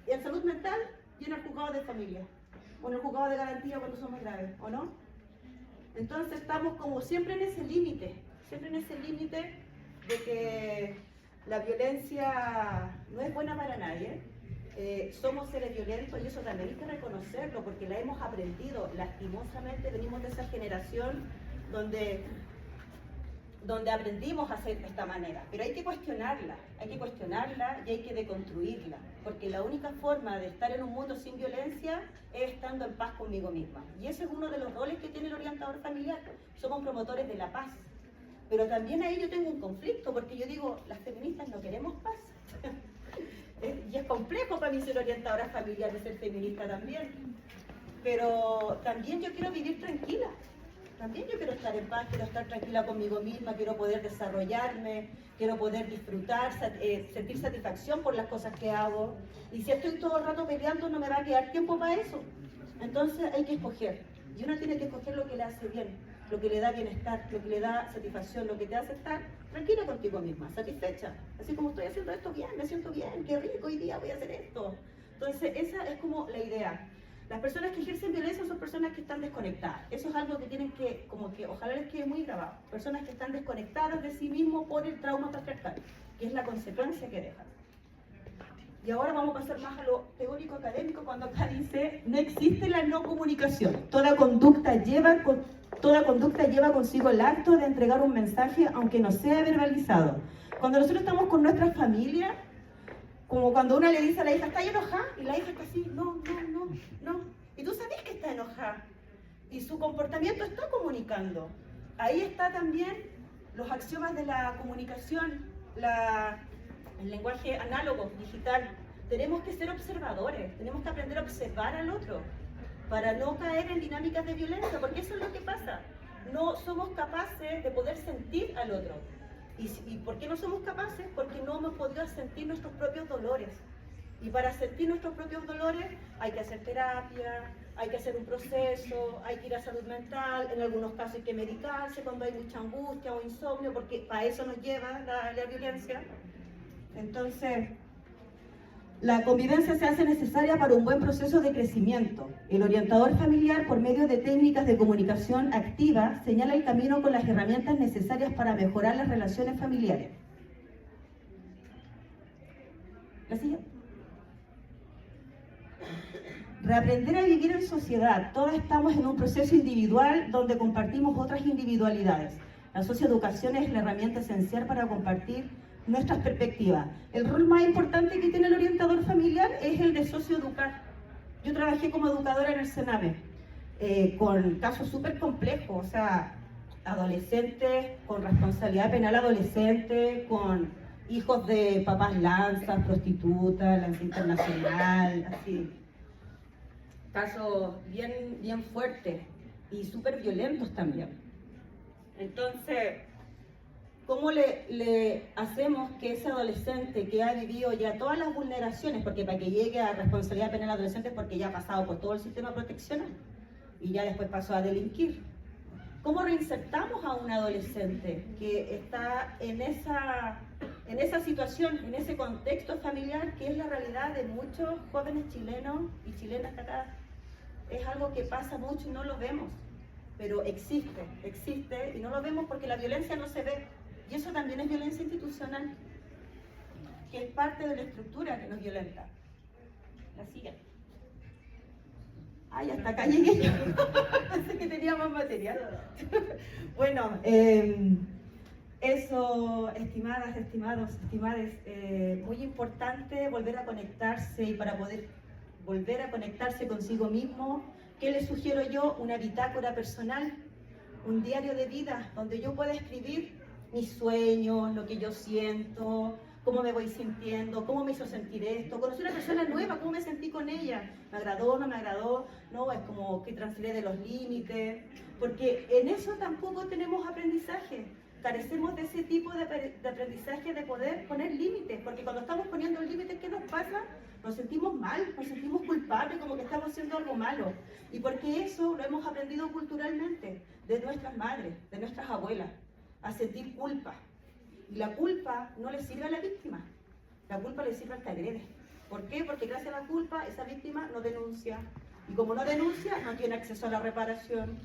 Y en salud mental y en el juzgado de familia, o en el juzgado de garantía cuando son más graves, ¿o no? Entonces estamos como siempre en ese límite de que la violencia no es buena para nadie. Somos seres violentos y eso también hay que reconocerlo porque la hemos aprendido. Lastimosamente venimos de esa generación donde aprendimos a hacer de esta manera, pero hay que cuestionarla y hay que deconstruirla. porque la única forma de estar en un mundo sin violencia es estando en paz conmigo misma. Y ese es uno de los roles que tiene el orientador familiar. Somos promotores de la paz. Pero también ahí yo tengo un conflicto, porque yo digo, las feministas no queremos paz. Y es complejo para mí ser orientadora familiar, de ser feminista también. Pero también yo quiero vivir tranquila. También yo quiero estar en paz, quiero estar tranquila conmigo misma, quiero poder desarrollarme, quiero poder disfrutar, sentir satisfacción por las cosas que hago. Y si estoy todo el rato peleando, no me va a quedar tiempo para eso. Entonces hay que escoger. Y uno tiene que escoger lo que le hace bien, lo que le da bienestar, lo que le da satisfacción, lo que te hace estar tranquila contigo misma, satisfecha. Así como estoy haciendo esto bien, me siento bien, qué rico, hoy día voy a hacer esto. Entonces esa es como la idea. Las personas que ejercen violencia son personas que están desconectadas. Eso es algo que tienen que, como que ojalá les quede muy grabado. Personas que están desconectadas de sí mismos por el trauma patriarcal, que es la consecuencia que dejan. Y ahora vamos a pasar más a lo teórico académico, cuando acá dice, no existe la no comunicación. Toda conducta lleva consigo el acto de entregar un mensaje, aunque no sea verbalizado. Cuando nosotros estamos con nuestra familia, como cuando una le dice a la hija, ¿estás enojada? Y la hija está así, no. Y tú sabes que está enojada. Y su comportamiento está comunicando. Ahí está también los axiomas de la comunicación, el lenguaje análogo, digital. Tenemos que ser observadores, tenemos que aprender a observar al otro para no caer en dinámicas de violencia, porque eso es lo que pasa. No somos capaces de poder sentir al otro. ¿Y por qué no somos capaces? Porque no hemos podido sentir nuestros propios dolores. Y para sentir nuestros propios dolores hay que hacer terapia, hay que hacer un proceso, hay que ir a salud mental, en algunos casos hay que medicarse cuando hay mucha angustia o insomnio, porque para eso nos lleva la violencia. Entonces, la convivencia se hace necesaria para un buen proceso de crecimiento. El orientador familiar, por medio de técnicas de comunicación activa, señala el camino con las herramientas necesarias para mejorar las relaciones familiares. La siguiente. Reaprender a vivir en sociedad. Todas estamos en un proceso individual donde compartimos otras individualidades. La socioeducación es la herramienta esencial para compartir nuestras perspectivas. El rol más importante que tiene el orientador familiar es el de socioeducar. Yo trabajé como educadora en el Sename, con casos súper complejos, o sea, adolescentes con responsabilidad penal adolescente, con hijos de papás lanzas, prostitutas, lanza internacional, así. Casos bien fuertes y súper violentos también. Entonces, ¿cómo le hacemos que ese adolescente que ha vivido ya todas las vulneraciones, porque para que llegue a responsabilidad penal adolescente es porque ya ha pasado por todo el sistema proteccional y ya después pasó a delinquir? ¿Cómo reinsertamos a un adolescente que está en esa situación, en ese contexto familiar, que es la realidad de muchos jóvenes chilenos y chilenas que acá? Es algo que pasa mucho y no lo vemos, pero existe y no lo vemos porque la violencia no se ve. Y eso también es violencia institucional, que es parte de la estructura que nos violenta. La siguiente. Ay, hasta acá llegué yo. Pensé que tenía más material. Bueno, eso, estimadas, estimados, estimades, muy importante volver a conectarse, y para poder volver a conectarse consigo mismo, ¿qué les sugiero yo? Una bitácora personal, un diario de vida donde yo pueda escribir mis sueños, lo que yo siento, cómo me voy sintiendo, cómo me hizo sentir esto, conocer a una persona nueva, cómo me sentí con ella, me agradó, no me agradó, no, es como que transgrede los límites, porque en eso tampoco tenemos aprendizaje, carecemos de ese tipo de aprendizaje de poder poner límites, porque cuando estamos poniendo límites, ¿qué nos pasa? Nos sentimos mal, nos sentimos culpables, como que estamos haciendo algo malo, y porque eso lo hemos aprendido culturalmente, de nuestras madres, de nuestras abuelas, a sentir culpa. Y la culpa no le sirve a la víctima, la culpa le sirve al que agrede. ¿Por qué? Porque gracias a la culpa esa víctima no denuncia, y como no denuncia no tiene acceso a la reparación.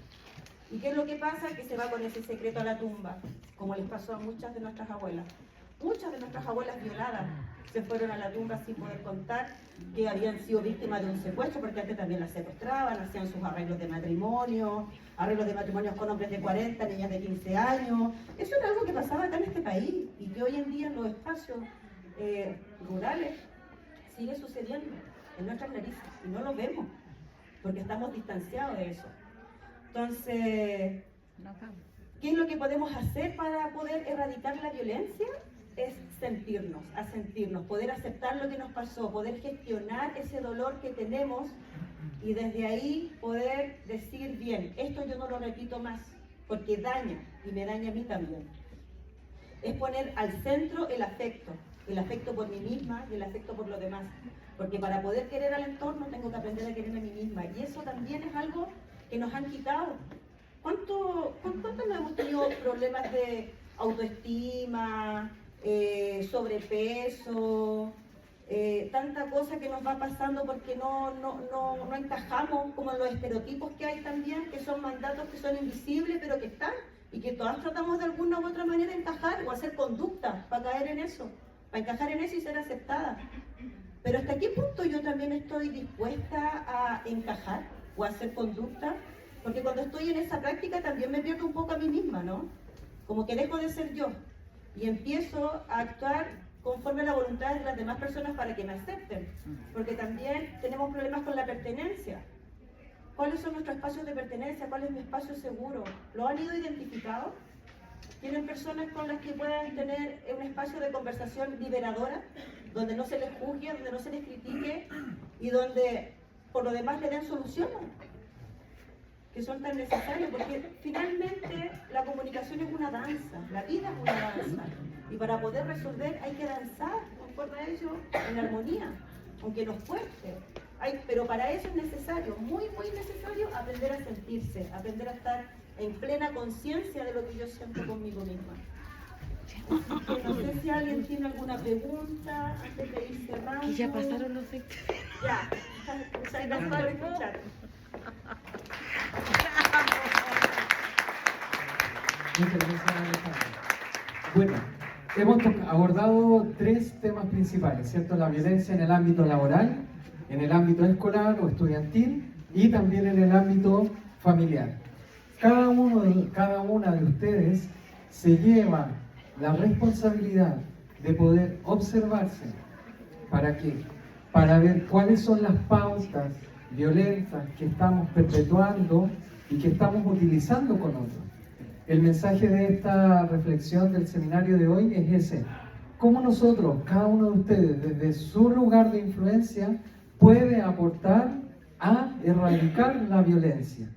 ¿Y qué es lo que pasa? Que se va con ese secreto a la tumba, como les pasó a muchas de nuestras abuelas. Muchas de nuestras abuelas violadas se fueron a la tumba sin poder contar que habían sido víctimas de un secuestro, porque antes también las secuestraban, hacían sus arreglos de matrimonio con hombres de 40, niñas de 15 años. Eso era algo que pasaba acá en este país y que hoy en día en los espacios rurales sigue sucediendo en nuestras narices y no lo vemos porque estamos distanciados de eso. Entonces, ¿qué es lo que podemos hacer para poder erradicar la violencia? Es sentirnos, poder aceptar lo que nos pasó, poder gestionar ese dolor que tenemos y desde ahí poder decir, bien, esto yo no lo repito más, porque daña y me daña a mí también. Es poner al centro el afecto por mí misma y el afecto por los demás, porque para poder querer al entorno tengo que aprender a quererme a mí misma, y eso también es algo que nos han quitado. ¿Cuánto no hemos tenido problemas de autoestima, sobrepeso, tanta cosa que nos va pasando porque no encajamos como en los estereotipos que hay también, que son mandatos que son invisibles pero que están y que todas tratamos de alguna u otra manera encajar o hacer conducta para caer en eso, para encajar en eso y ser aceptada. Pero ¿hasta qué punto yo también estoy dispuesta a encajar o a hacer conducta? Porque cuando estoy en esa práctica también me pierdo un poco a mí misma, ¿no? Como que dejo de ser yo y empiezo a actuar conforme a la voluntad de las demás personas para que me acepten. Porque también tenemos problemas con la pertenencia. ¿Cuáles son nuestros espacios de pertenencia? ¿Cuál es mi espacio seguro? ¿Lo han ido identificado? ¿Tienen personas con las que puedan tener un espacio de conversación liberadora, donde no se les juzgue, donde no se les critique y donde por lo demás le den soluciones que son tan necesarias? Porque finalmente la comunicación es una danza, la vida es una danza, y para poder resolver hay que danzar conforme a ello en armonía, aunque nos cueste. Pero para eso es necesario, muy necesario, aprender a sentirse, aprender a estar en plena conciencia de lo que yo siento conmigo misma. No sé si alguien tiene alguna pregunta antes de ir cerrando. Y ya pasaron los 20. Ya, muchas gracias por escuchar. Muchas gracias, Alejandra. Bueno, hemos abordado 3 temas principales, ¿cierto? La violencia en el ámbito laboral, en el ámbito escolar o estudiantil y también en el ámbito familiar. Cada una de ustedes se lleva la responsabilidad de poder observarse. ¿Para qué? Para ver cuáles son las pautas violentas que estamos perpetuando y que estamos utilizando con otros. El mensaje de esta reflexión del seminario de hoy es ese. ¿Cómo nosotros, cada uno de ustedes, desde su lugar de influencia, puede aportar a erradicar la violencia?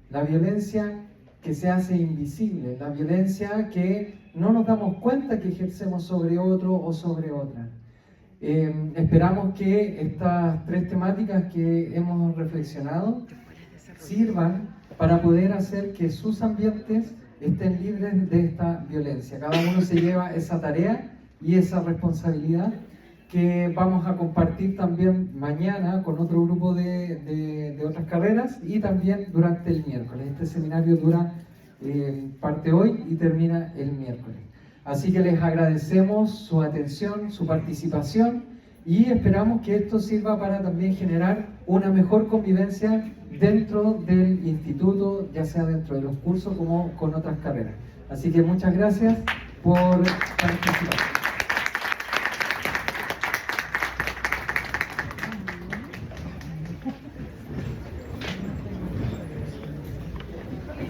La violencia que se hace invisible, la violencia que no nos damos cuenta que ejercemos sobre otro o sobre otra. Esperamos que estas 3 temáticas que hemos reflexionado sirvan para poder hacer que sus ambientes estén libres de esta violencia. Cada uno se lleva esa tarea y esa responsabilidad que vamos a compartir también mañana con otro grupo de otras carreras y también durante el miércoles. Este seminario dura parte hoy y termina el miércoles. Así que les agradecemos su atención, su participación y esperamos que esto sirva para también generar una mejor convivencia dentro del instituto, ya sea dentro de los cursos como con otras carreras. Así que muchas gracias por participar.